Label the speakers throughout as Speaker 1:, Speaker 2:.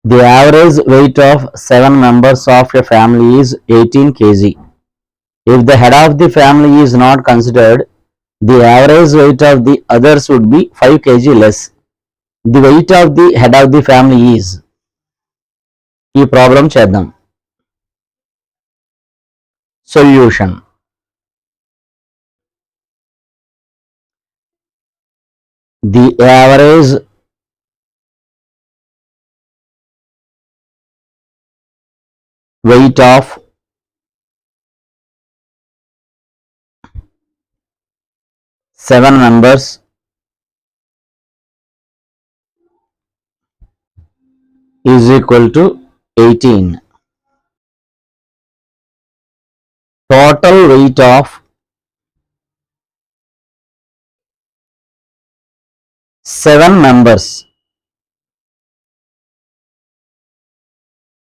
Speaker 1: The average weight of 7 members of a family is 18 kg. If the head of the family is not considered, the average weight of the others would be 5 kg less. The weight of the head of the family is. ఈ problem చేద్దాం. Solution. The average weight of 7 members is equal to 18. Total weight of 7 members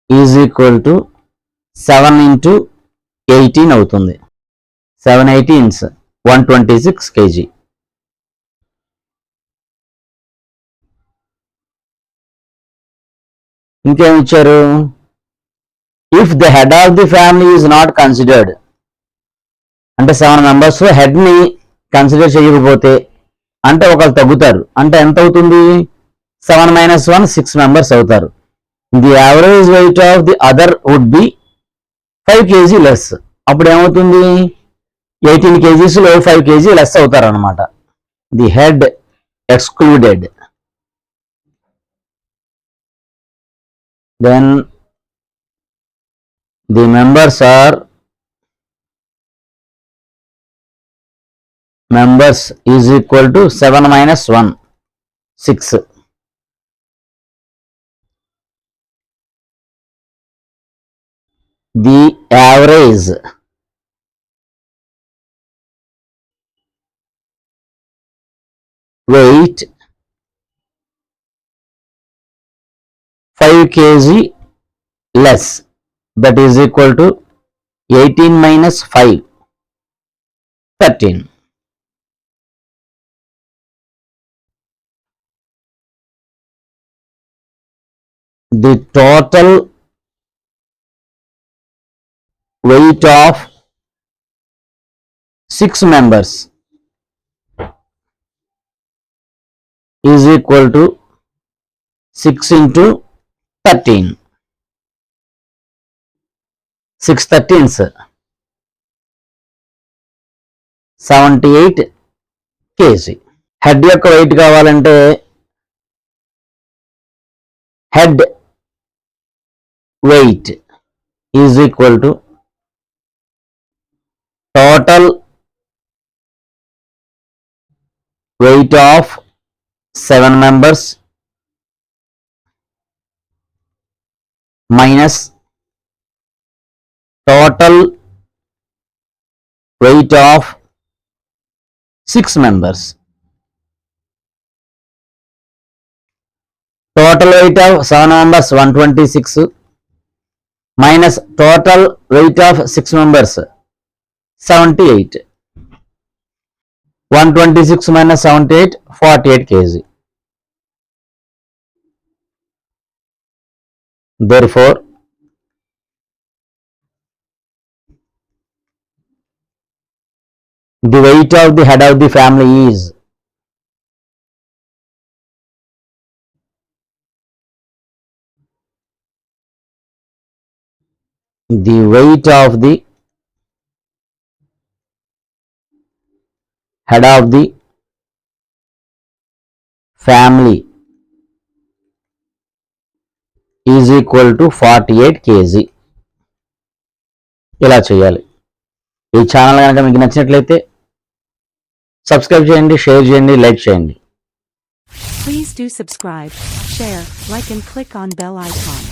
Speaker 1: is equal to 7 into 18 అవుతుంది. 7 18s 126 kg. ఇంకేం ఇచ్చారు? If the head of the family is not considered, అంటే 7 members head ని consider చేయకపోతే అంటే ఒకరు తగ్గుతారు. అంటే ఎంత అవుతుంది? 7 - 1 6 మెంబర్స్ అవుతారు. The average weight of the other would be 5 kg less. అప్పుడు ఏమవుతుంది? 18 kgs లో 5 kg లెస్ అవుతారు అనమాట. The head excluded. Then the members is equal to 7 - 1 6. The average weight 5 kg less, that is equal to 18 - 5 13. The total weight of 6 members is equal to 6 into 13. 6 13s 78 kg. Head యొక్క wait కావాలంటే head weight is equal to total weight of 7 members minus total weight of 6 members. Total weight of 7 members 126 minus total weight of 6 members 78. 126 minus 78 48 kg. Therefore the weight of the head of the family is the weight of the head of the family is equal to 48 kg. ఇలా చేయాలి. ఈ channel కనుక మీకు నచ్చినట్లయితే subscribe చేయండి, share చేయండి, like చేయండి.
Speaker 2: Please do subscribe, share, like and click on bell icon.